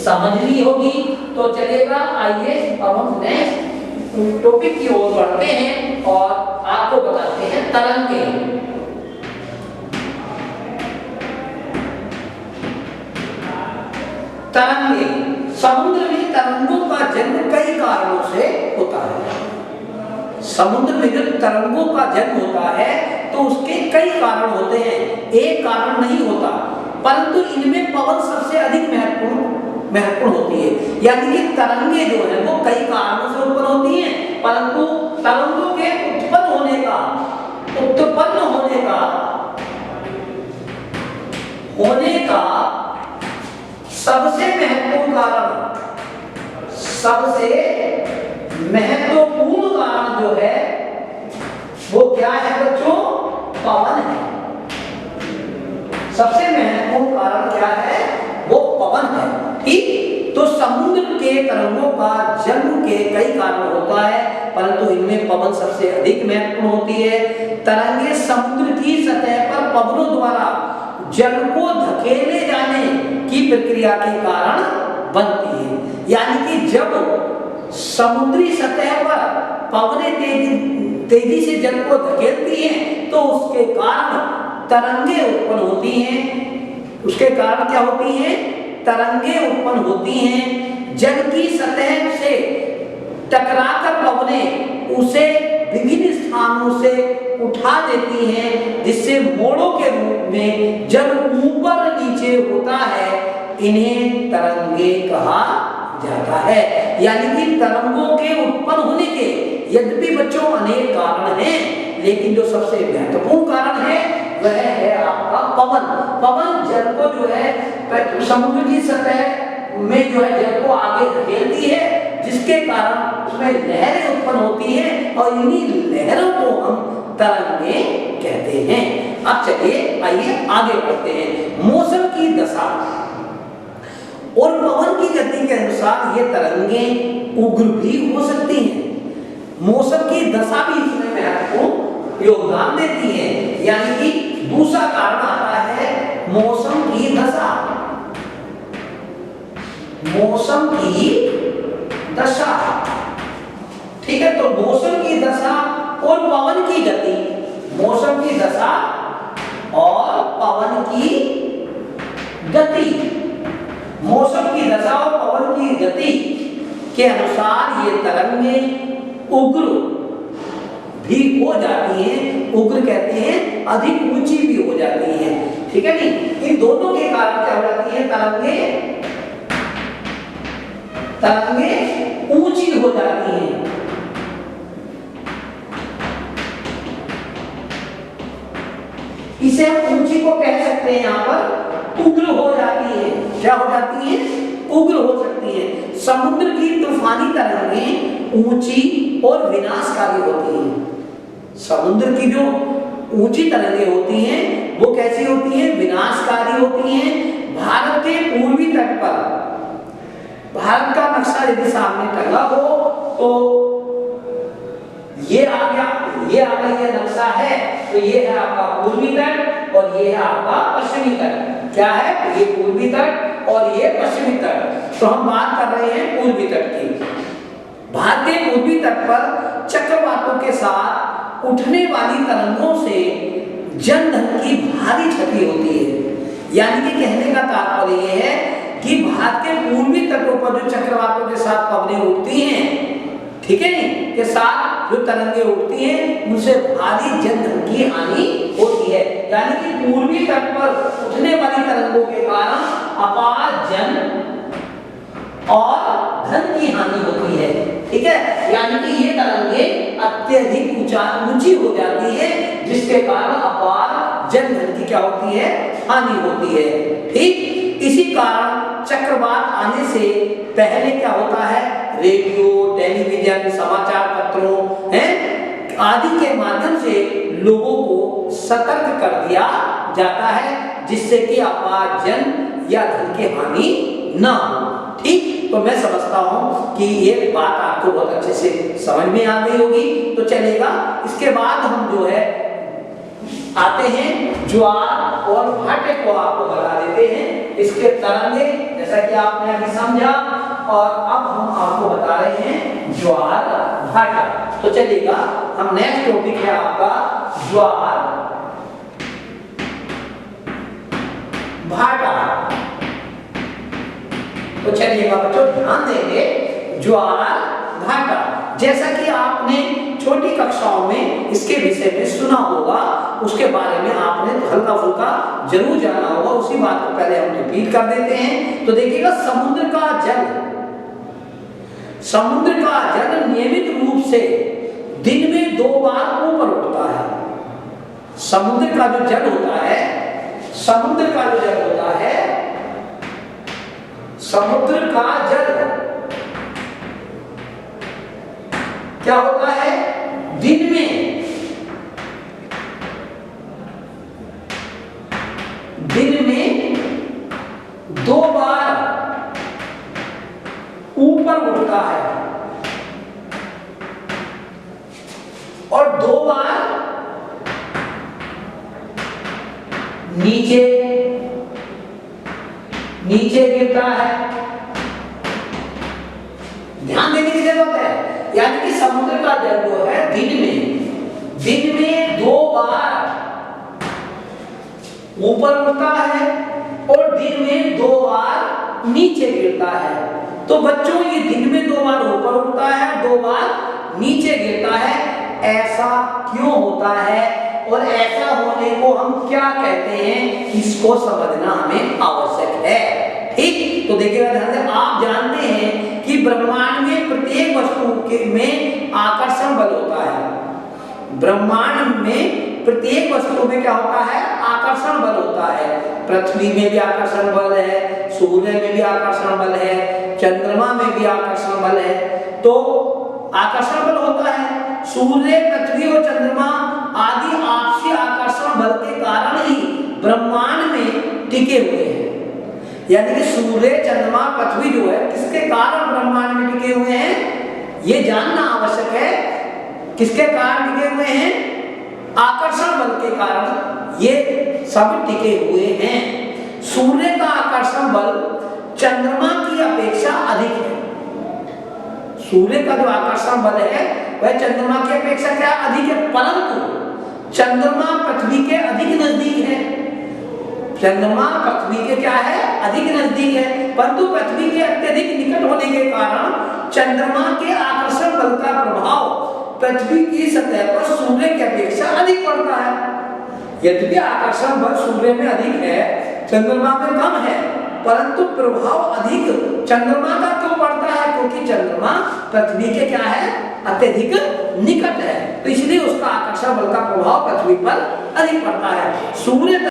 समझनी होगी तो चलेगा। आइए अब हम नेक्स्ट टॉपिक की ओर बढ़ते हैं और आपको बताते हैं तरंगे। तरंगे, समुद्र में तरंगों का जन्म कई कारणों से होता है। समुद्र में जब तरंगों का जन्म होता है तो उसके कई कारण होते हैं, एक कारण नहीं होता, परंतु इनमें पवन सबसे अधिक महत्वपूर्ण होती है। यानी कि तरंगे जो है वो कई कारणों से उत्पन्न होती हैं, परंतु तरंगों के उत्पन्न होने का सबसे महत्वपूर्ण कारण जो है वो क्या है बच्चों? पवन है। सबसे महत्वपूर्ण कारण क्या है? वो पवन है। ठीक, तो समुद्र के तरंगों का जन्म के कई कारण होता है, परंतु इनमें पवन सबसे अधिक महत्वपूर्ण होती है। तरंगे समुद्र की सतह पर पवनों द्वारा जल को धकेले जाने की प्रक्रिया के कारण बनती है। यानी कि जब समुद्री सतह पर पवनें तेजी से जल को धकेलती हैं तो उसके कारण तरंगे उत्पन्न होती हैं। उसके कारण क्या होती हैं? तरंगे उत्पन्न होती हैं। जल की सतह से टकराकर पवनें उसे विभिन्न स्थानों से उठा देती हैं, जिससे मोड़ों के रूप में जल ऊपर नीचे होता है। इन्हें तरंगे कहा जाता है। यानी कि तरंगों के उत्पन्न होने के यद्यपि बच्चों अनेक कारण हैं, लेकिन जो सबसे महत्वपूर्ण कारण है वह है आपका पवन। पवन जल को जो है समुद्र की सतह में जो है जल को आगे धकेलती है, जिसके कारण उसमें लहरें उत्पन्न होती हैं और इन्हीं लहरों को हम तरंगे कहते हैं। अब चलिए आइए आगे बढ़ते हैं। मौसम की दशा और पवन की गति के अनुसार ये तरंगे उग्र भी हो सकती हैं। मौसम की दशा भी इसमें महत्वपूर्ण योगदान देती है। यानी कि दूसरा कारण आता है मौसम की दशा। मौसम की दशा, ठीक है, तो मौसम की दशा और पवन की गति, मौसम की दशा और पवन की गति, मौसम की दशा और पवन की गति के अनुसार ये तरंगे उग्र भी हो जाती हैं। उग्र कहते हैं अधिक ऊंची भी हो जाती हैं। ठीक है नहीं, इन दोनों के कारण क्या हो जाती है? तरंगे ऊंची हो जाती हैं। इसे हम ऊंची को कह सकते हैं, यहां पर उग्र हो जाती है। क्या हो जाती है? उग्र हो सकती है। समुद्र की तूफानी तरंगें ऊंची और विनाशकारी होती हैं। समुद्र की जो ऊंची तरंगें होती हैं वो कैसी होती हैं? विनाशकारी होती हैं। भारत के पूर्वी तट पर, भारत का नक्शा यदि सामने टंगा हो तो ये आ गया, ये नक्शा है, तो ये है आपका पूर्वी तट और ये है आपका पश्चिमी तट। क्या है? ये पूर्वी तट और ये पश्चिमी तट। तो हम बात कर रहे हैं पूर्वी तट की। भारत के पूर्वी तट पर चक्रवातों के साथ उठने वाली तरंगों से जनधन की भारी क्षति होती है। यानी कि कहने का तात्पर्य यह है कि भारत के पूर्वी तटों पर जो चक्रवातों के साथ पवनें उठती हैं, ठीक है नहीं, के साथ जो तरंगे उठती हैं उनसे भारी जनधन की हानि होती है। यानी कि पूर्वी तट पर उठने वाली तरंगों के कारण अपार जन और धन की हानि होती है। ठीक है, यानी कि ये तरंगे अत्यधिक ऊंची हो जाती है, जिसके कारण अपार जन धन की क्या होती है? हानि होती है। ठीक, इसी कारण चक्रवात आने से पहले क्या होता है? रेडियो, टेलीविजन, समाचार पत्रों आदि के माध्यम से लोगों को सतर्क कर दिया जाता है, जिससे कि अपार जन या धन की हानि ना हो। ठीक, तो मैं समझता हूं कि ये बात आपको बहुत अच्छे से समझ में आ गई होगी। तो चलेगा, इसके बाद हम जो है आते हैं ज्वार और भाटे को आपको बता देते हैं। इसके तरंगे, जैसा कि आपने अभी समझा। और अब हम आपको बता रहे हैं ज्वार भाटा। तो चलिएगा, हम नेक्स्ट टॉपिक है आपका ज्वार भाटा। तो चलिएगा बच्चों, ध्यान देंगे ज्वार भाटा। जैसा कि आपने छोटी कक्षाओं में इसके विषय में सुना होगा, उसके बारे में आपने हल्का फुल्का जरूर जाना होगा। उसी बात को पहले हम रिपीट कर देते हैं। तो देखिएगा, समुद्र का जल नियमित रूप से दिन में 2 बार ऊपर उठता है। समुद्र का जो जल होता है, समुद्र का जल क्या होता है, दिन में 2 बार ऊपर उठता है और 2 बार नीचे गिरता है। ध्यान देने की जरूरत है। यानी कि समुद्र का जल जो है दिन में 2 बार ऊपर उठता है और दिन में 2 बार नीचे गिरता है। तो बच्चों, ये दिन में 2 बार ऊपर उठता है, 2 बार नीचे गिरता है। ऐसा क्यों होता है और ऐसा होने को हम क्या कहते हैं, इसको समझना हमें आवश्यक है। ठीक, तो देखिएगा ध्यान से, आप जानते हैं कि ब्रह्मांड में प्रत्येक वस्तु में आकर्षण बल होता है। ब्रह्मांड में प्रत्येक वस्तु में क्या होता है, आकर्षण बल होता है। पृथ्वी में भी आकर्षण बल है, सूर्य में भी आकर्षण बल है, चंद्रमा में भी आकर्षण बल है। तो आकर्षण बल होता है। सूर्य, पृथ्वी और चंद्रमा आदि आपसी आकर्षण बल के कारण ही ब्रह्मांड में टिके हुए हैं। यानी कि सूर्य, चंद्रमा, पृथ्वी जो है, किसके कारण ब्रह्मांड में टिके हुए हैं, ये जानना आवश्यक है। किसके कारण टिके हुए हैं, आकर्षण बल के कारण ये सब टिके हुए हैं। सूर्य का आकर्षण बल चंद्रमा की अपेक्षा अधिक है। सूर्य का जो आकर्षण बल है वह चंद्रमा की अपेक्षा क्या अधिक है, परंतु चंद्रमा पृथ्वी के अधिक नजदीक है। चंद्रमा पृथ्वी के क्या है, अधिक नजदीक है, परंतु पृथ्वी के अत्यधिक निकट होने के कारण चंद्रमा के आकर्षण बल का प्रभाव पृथ्वी की सतह पर सूर्य की अपेक्षा अधिक पड़ता है। यद्यपि आकर्षण बल सूर्य में अधिक है, चंद्रमा में कम है, परंतु प्रभाव अधिक चंद्रमा का क्यों पड़ता है, क्योंकि चंद्रमा पृथ्वी के क्या है, अत्यधिक निकट है। तो इसलिए उसका आकर्षण बल का प्रभाव पृथ्वी पर अधिक पड़ता है। सूर्य